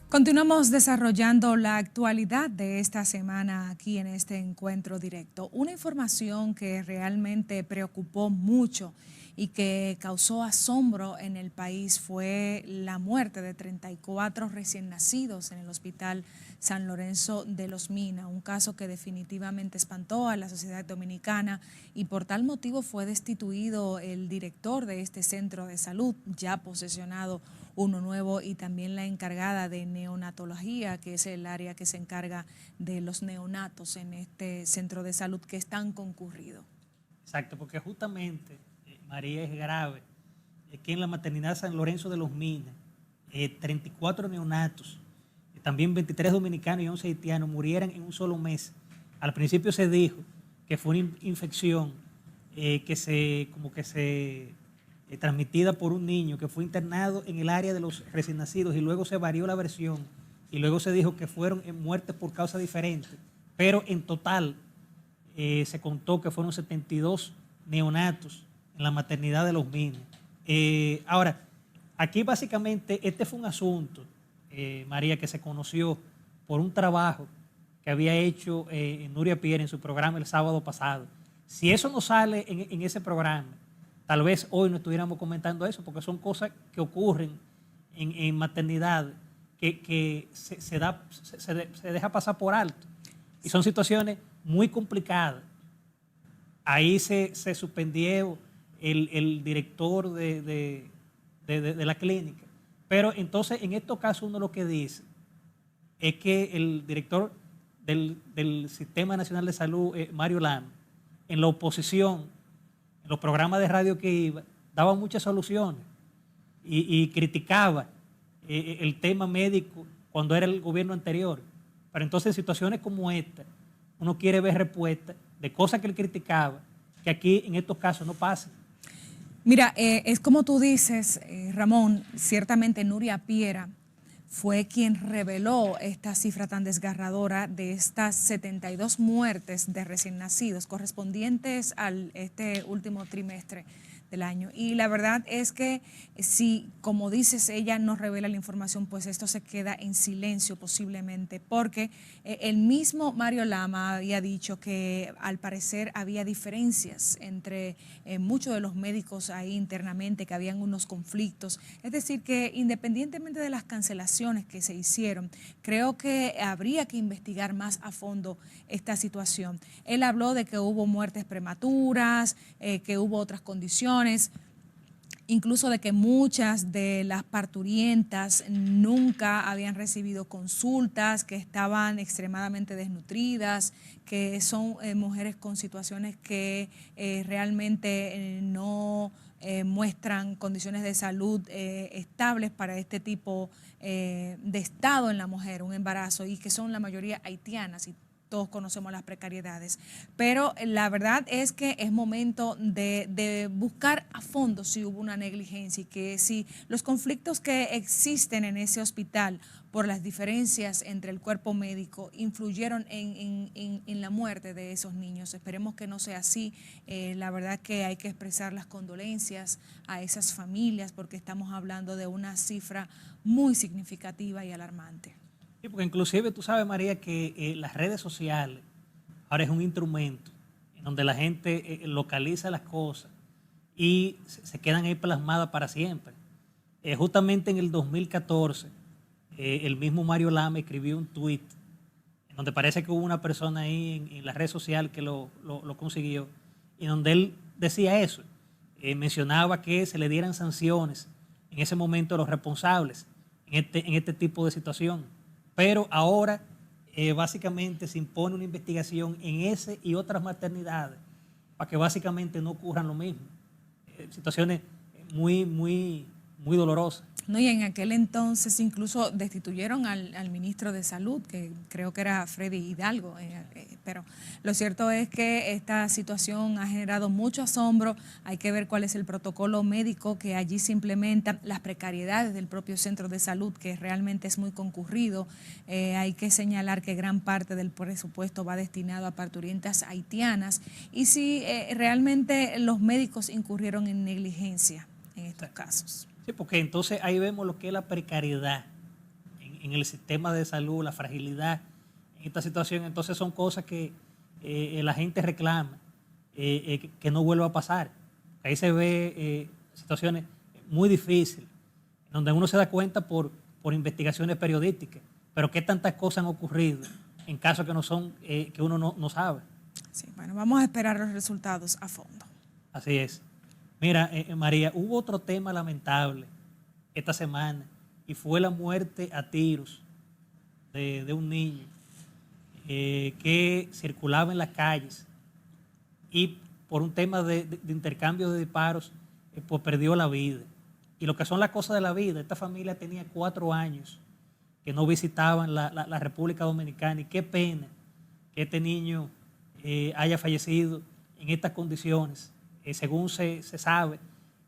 Continuamos desarrollando la actualidad de esta semana aquí en este encuentro directo. Una información que realmente preocupó mucho y que causó asombro en el país fue la muerte de 34 recién nacidos en el Hospital San Lorenzo de los Minas, un caso que definitivamente espantó a la sociedad dominicana y por tal motivo fue destituido el director de este centro de salud, ya posesionado uno nuevo, y también la encargada de neonatología, que es el área que se encarga de los neonatos en este centro de salud que es tan concurrido. Exacto, porque justamente, María, es grave que en la maternidad San Lorenzo de los Minas, 34 neonatos, también 23 dominicanos y 11 haitianos murieran en un solo mes. Al principio se dijo que fue una infección que se transmitida por un niño que fue internado en el área de los recién nacidos, y luego se varió la versión y luego se dijo que fueron muertes por causa diferente, pero en total se contó que fueron 72 neonatos en la maternidad de los Minas. Ahora, aquí básicamente este fue un asunto, María, que se conoció por un trabajo que había hecho Nuria Pierre en su programa el sábado pasado. Si eso no sale en ese programa, tal vez hoy no estuviéramos comentando eso, porque son cosas que ocurren en maternidad que se deja pasar por alto. Y son situaciones muy complicadas. Ahí se suspendió el director de la clínica. Pero entonces, en estos casos, uno lo que dice es que el director del Sistema Nacional de Salud, Mario Lama, en la oposición, en los programas de radio que iba, daba muchas soluciones y criticaba el tema médico cuando era el gobierno anterior. Pero entonces, en situaciones como esta, uno quiere ver respuestas de cosas que él criticaba, que aquí en estos casos no pasan. Mira, es como tú dices, Ramón, ciertamente Nuria Piera fue quien reveló esta cifra tan desgarradora de estas 72 muertes de recién nacidos correspondientes al este último trimestre del año. Y la verdad es que si, como dices, ella no revela la información, pues esto se queda en silencio posiblemente, porque el mismo Mario Lama había dicho que al parecer había diferencias entre muchos de los médicos ahí internamente, que habían unos conflictos. Es decir, que independientemente de las cancelaciones que se hicieron, creo que habría que investigar más a fondo esta situación. Él habló de que hubo muertes prematuras, que hubo otras condiciones, incluso de que muchas de las parturientas nunca habían recibido consultas, que estaban extremadamente desnutridas, que son mujeres con situaciones que realmente no muestran condiciones de salud estables para este tipo de estado en la mujer, un embarazo, y que son la mayoría haitianas, y todos conocemos las precariedades. Pero la verdad es que es momento de buscar a fondo si hubo una negligencia, y que si los conflictos que existen en ese hospital por las diferencias entre el cuerpo médico influyeron en la muerte de esos niños. Esperemos que no sea así. La verdad que hay que expresar las condolencias a esas familias, porque estamos hablando de una cifra muy significativa y alarmante. Sí, porque inclusive tú sabes, María, que las redes sociales ahora es un instrumento en donde la gente localiza las cosas y se quedan ahí plasmadas para siempre. Justamente en el 2014, el mismo Mario Lama escribió un tuit en donde parece que hubo una persona ahí en la red social que lo consiguió, y donde él decía eso, mencionaba que se le dieran sanciones en ese momento a los responsables en este tipo de situación. Pero ahora básicamente se impone una investigación en ese y otras maternidades para que básicamente no ocurran lo mismo. Situaciones muy dolorosas. No, y en aquel entonces incluso destituyeron al ministro de Salud, que creo que era Freddy Hidalgo, pero lo cierto es que esta situación ha generado mucho asombro. Hay que ver cuál es el protocolo médico que allí se implementa, las precariedades del propio centro de salud, que realmente es muy concurrido. Hay que señalar que gran parte del presupuesto va destinado a parturientas haitianas, y si realmente los médicos incurrieron en negligencia en estos casos. Sí, porque entonces ahí vemos lo que es la precariedad en el sistema de salud, la fragilidad en esta situación. Entonces son cosas que la gente reclama, que no vuelva a pasar. Ahí se ve situaciones muy difíciles, donde uno se da cuenta por investigaciones periodísticas, pero qué tantas cosas han ocurrido en casos que no son, que uno no sabe. Sí, bueno, vamos a esperar los resultados a fondo. Así es. Mira, María, hubo otro tema lamentable esta semana y fue la muerte a tiros de un niño que circulaba en las calles y por un tema de intercambio de disparos, pues perdió la vida. Y lo que son las cosas de la vida, esta familia tenía 4 años que no visitaban la República Dominicana y qué pena que este niño haya fallecido en estas condiciones. Según se sabe,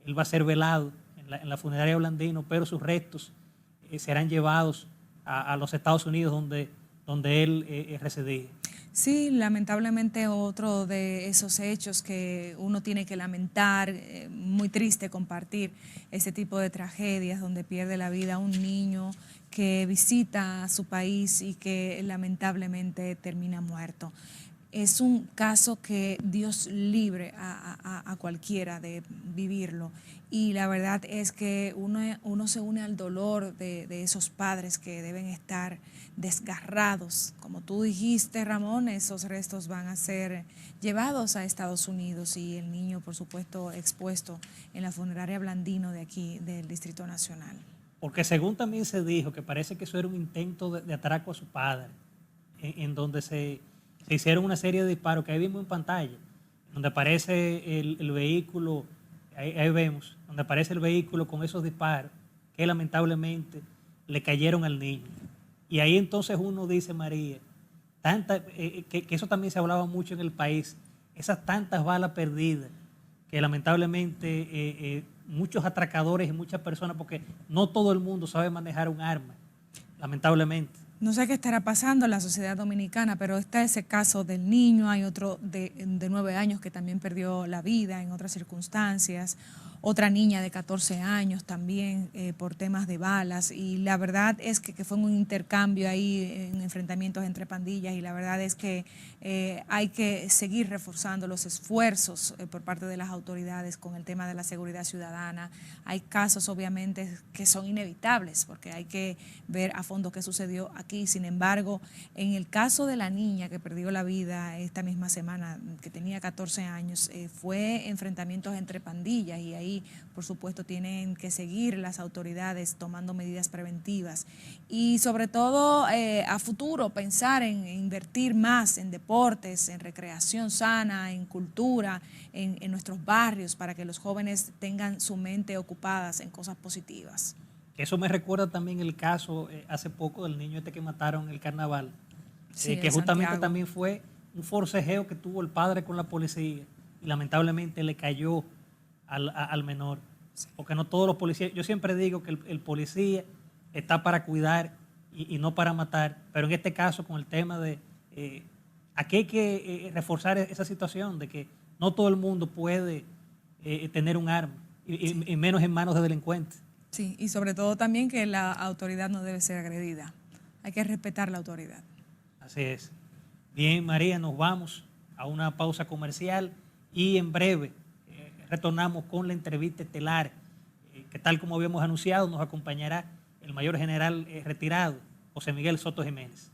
él va a ser velado en la funeraria Blandino, pero sus restos serán llevados a los Estados Unidos donde él residía. Sí, lamentablemente otro de esos hechos que uno tiene que lamentar, muy triste compartir ese tipo de tragedias donde pierde la vida un niño que visita a su país y que lamentablemente termina muerto. Es un caso que Dios libre a cualquiera de vivirlo y la verdad es que uno se une al dolor de esos padres que deben estar desgarrados. Como tú dijiste, Ramón, esos restos van a ser llevados a Estados Unidos y el niño, por supuesto, expuesto en la funeraria Blandino de aquí, del Distrito Nacional. Porque según también se dijo que parece que eso era un intento de atraco a su padre, en donde se hicieron una serie de disparos que ahí vimos en pantalla, donde aparece el vehículo, ahí vemos, donde aparece el vehículo con esos disparos que lamentablemente le cayeron al niño. Y ahí entonces uno dice, María, que eso también se hablaba mucho en el país, esas tantas balas perdidas que lamentablemente muchos atracadores y muchas personas, porque no todo el mundo sabe manejar un arma, lamentablemente. No sé qué estará pasando en la sociedad dominicana, pero está ese caso del niño, hay otro de 9 años que también perdió la vida en otras circunstancias, otra niña de 14 años también por temas de balas, y la verdad es que fue un intercambio ahí en enfrentamientos entre pandillas, y la verdad es que hay que seguir reforzando los esfuerzos por parte de las autoridades con el tema de la seguridad ciudadana. Hay casos obviamente que son inevitables porque hay que ver a fondo qué sucedió aquí. Sin embargo, en el caso de la niña que perdió la vida esta misma semana, que tenía 14 años, fue enfrentamientos entre pandillas y ahí, por supuesto, tienen que seguir las autoridades tomando medidas preventivas y sobre todo a futuro pensar en invertir más en deportes, en recreación sana, en cultura, en nuestros barrios para que los jóvenes tengan su mente ocupadas en cosas positivas. Eso me recuerda también el caso hace poco del niño este que mataron en el carnaval, Sí, que justamente Santiago. también fue un forcejeo que tuvo el padre con la policía y lamentablemente le cayó al menor. Porque no todos los policías, yo siempre digo que el policía está para cuidar y no para matar, pero en este caso con el tema de, aquí hay que reforzar esa situación de que no todo el mundo puede tener un arma y menos en manos de delincuentes. Sí, y sobre todo también que la autoridad no debe ser agredida. Hay que respetar la autoridad. Así es. Bien, María, nos vamos a una pausa comercial y en breve retornamos con la entrevista estelar, que tal como habíamos anunciado nos acompañará el mayor general retirado, José Miguel Soto Jiménez.